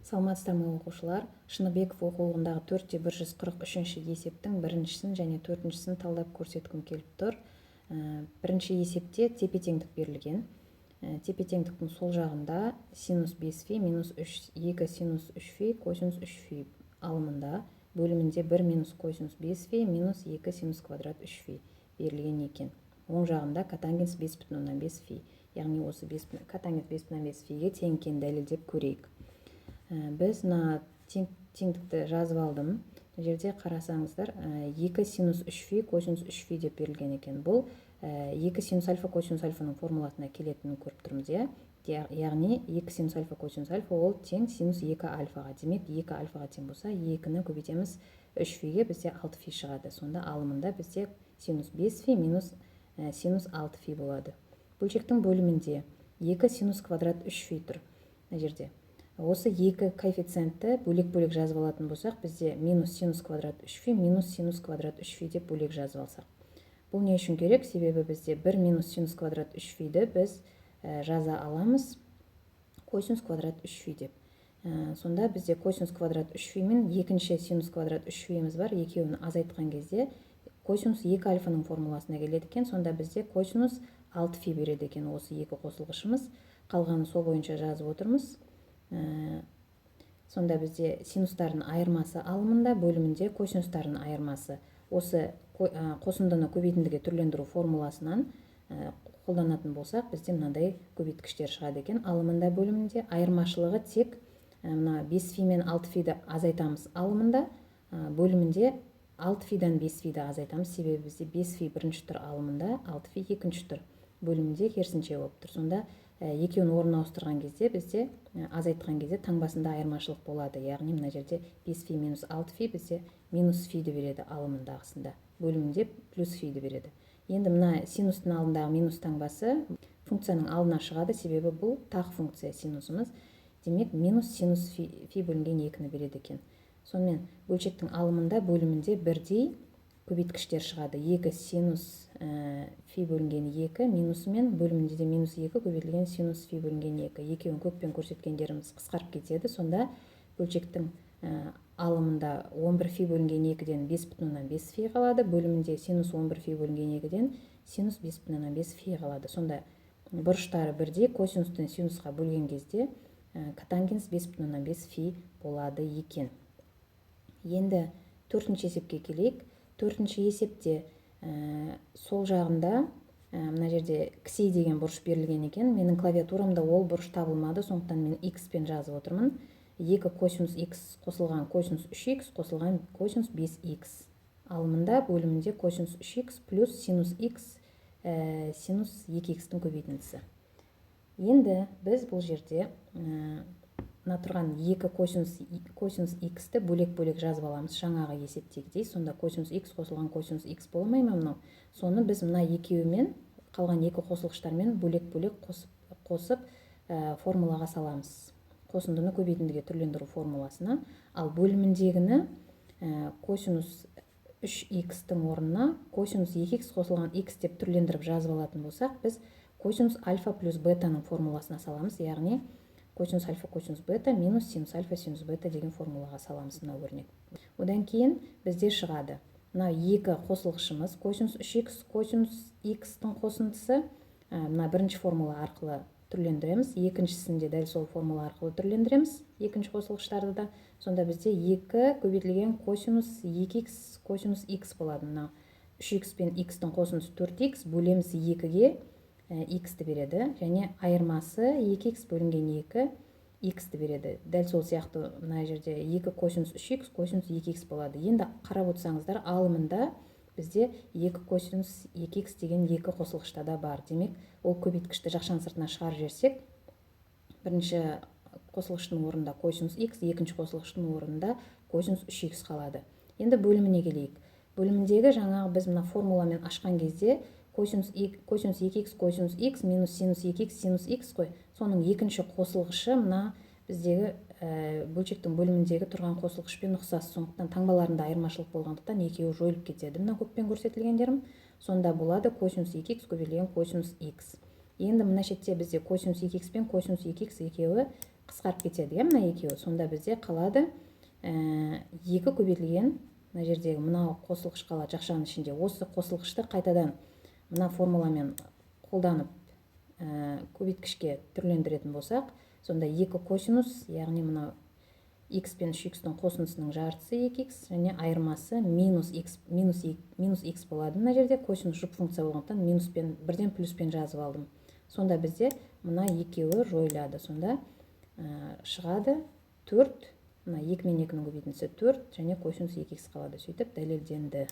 Саламатсыздар ма оқушылар? Шыныбеков оқулығындағы 4-143 есептің біріншісін және төртіншісін талдап көрсеткім келіп тұр. Бірінші есепте тепе-теңдік берілген. Тепе-теңдіктің сол жағында синус 5 фи минус 2 синус 3 фи косинус 3 фи алымында, бөлімінде 1 минус косинус 5 фи минус 2 синус квадрат 3 фи берілген екен. Оң жағында котангенс 5,5 фи. Яғни осы котангенс 5,5 фиге тең екенін дәлелдеп көрейік. Біз теңдікті жазып алдым. Жерде қарасаңыздар, 2 синус 3 фи косинус 3 фи деп берілген екен. Бұл 2 синус альфа косинус альфаның формуласына келетінін көріп тұрмыз. Яғни 2 синус альфа косинус альфа ол тең синус 2 альфаға. Демек 2 альфаға тең болса, 2-ні көбейтеміз 3 фиге, бізде 6 фи шығады. Сонда алымында бізде синус 5 фи минус синус 6 фи болады. Бөлшектің бөлімінде 2 синус квадрат 3 фи тұр. Жерде осы екі коэффициентті бөлек-бөлек жазып алатын болсақ, бізде минус синус квадрат 3 фи минус синус квадрат 3 фи деп бөлек жазып алсақ. Бұл не үшін керек? Себебі бізде 1 минус синус квадрат 3 фиді біз жаза аламыз косинус квадрат 3 фи деп. Сонда бізде косинус квадрат 3 фи мен екінші синус квадрат 3 фиіміз бар. Екеуін азайтқан кезде косинус 2 альфаның формуласына келеді екен. Сонда бізде косинус 6 фи береді екен осы екі қосылғышымыз. Қалғанын сол бойынша жазып отырмыз. Сонда бізде синустардың айырмасы алымында, бөлімінде косинустардың айырмасы. Осы қосындыны көбейтіндіге түрлендіру формуласынан қолданатын болсақ, бізде мынандай көбейткіштер шығады екен. Алымында, бөлімінде айырмашылығы тек 5 фи мен 6 фиді азайтамыз алымында, бөлімінде 6 фидан 5 фиді азайтамыз. Себебі бізде 5 фи бірінші тұр алымында, 6 фи екінші тұр, бөлімінде керісінше болып тұр. Сонда екеуін орнына ауыстырған кезде бізде азайтқан кезде таңбасында айырмашылық болады. Яғни мына жерде 5 фи минус 6 фи бізде минус фиді береді алымындағысында, бөлімінде плюс фиді береді. Енді мына синустың алдындағы минус таңбасы функцияның алдына шығады, себебі бұл тақ функция синусымыз. Демек минус синус фи бөлінген 2-ні береді екен. Сонымен бөлшектің алымында, бөлімінде бірдей көбейткіштер шығады. 2 синус фи бөлінген 2 минусымен, бөлімінде де минус 2 көбейтілген синус фи бөлінген 2. Екеуін көппен көрсеткендеріміз қысқарып кетеді. Сонда бөлшектің алымында 11 фи бөлінген 2-ден 5,5 фи қалады. Бөлімінде синус 11 фи бөлінген 2-ден синус 5,5 фи қалады. Сонда бұрыштары бірдей, косинустың синусқа бөлген кезде котангенс 5,5 фи болады екен. Енді төртінші есепке келейік. Төртінші есепте сол жағында мына жерде кси деген бұрыш берілген екен. Менің клавиатурамда ол бұрыш табылмады, сондықтан мен x пен жазып отырмын. 2 косинус x қосылған косинус 3x қосылған косинус 5x. Алымында, бөлімінде косинус 3x плюс синус x синус 2x-тің көбейтіндісі. Енді біз бұл жерде тұрған 2 косинус x-ті бөлек-бөлек жазып аламыз жаңағы есептегідей. Сонда косинус x қосылған косинус x болмай ма мынау? Соны біз мына екеуімен, қалған екі қосылғыштармен бөлек-бөлек қосып формулаға саламыз. Қосындыны көбейтіндіге түрлендіру формуласына. Ал бөліміндегіні косинус 3x-тің орнына косинус 2x қосылған x деп түрлендіріп жазып алатын болсақ, біз косинус альфа плюс бетаның формуласына саламыз. Яғни косинус альфа косинус бета минус синус альфа синус бета деген формулаға саламыз мына өрнек. Одан кейін бізде шығады. Мына екі қосылғышымыз косинус 3x косинус x-тің қосындысы мына бірінші формула арқылы түрлендіреміз. Екіншісінде дәл сол формула арқылы түрлендіреміз. Екінші қосылғыштарды да. Сонда бізде 2 көбейтілген косинус 2x косинус x болады. Мына 3x пен x-тің қосындысы 4x, бөлеміз 2-ге x-ті береді. Және айырмасы 2x бөлінген 2 x-ті береді. Дәл сол сияқты мына жерде 2 косинус 3x косинус 2x болады. Енді қарап отырсаңыздар, алымында бізде 2 косинус 2x деген екі қосылғышта да бар. Демек, ол көбейткішті жақшаның сыртына шығарып жіберсек, бірінші қосылғыштың орнында косинус x, екінші қосылғыштың орнында косинус 3x қалады. Енді бөліміне келейік. Бөліміндегі жаңағы біз мына формуламен ашқан кезде косинус 2x косинус x минус синус 2x синус x қой. Соның екінші қосылғышы мына біздегі бөлшектің бөліміндегі тұрған қосылғышпен ұқсас. Сондықтан таңбаларында айырмашылық болғандықтан екеуі жойылып кетеді. Мына көппен көрсетілгендерім. Сонда болады косинус 2x көбейтілген косинус x. Енді мына шетте бізде косинус 2x пен косинус 2x екеуі қысқарып кетеді, иә, мына екеуі. Сонда бізде қалады 2 көбейтілген, мына жердегі мынау қосылғыш қалады жақшаның ішінде. Осы қосылғышты қайтадан мына формуламен қолданып көбейткішке түрлендіретін болсақ, сонда 2 косинус, яғни мына x пен 3x-тің қосындысының жартысы 2x және айырмасы минус x болады. Мына жерде косинус жұп функция болғандықтан минус пен бірден плюспен жазып алдым. Сонда бізде мына екеуі жойылады. Сонда шығады 4, мына 2 мен 2-нің көбейтіндісі 4 және косинус 2x қалады. Сөйтіп дәлелденді.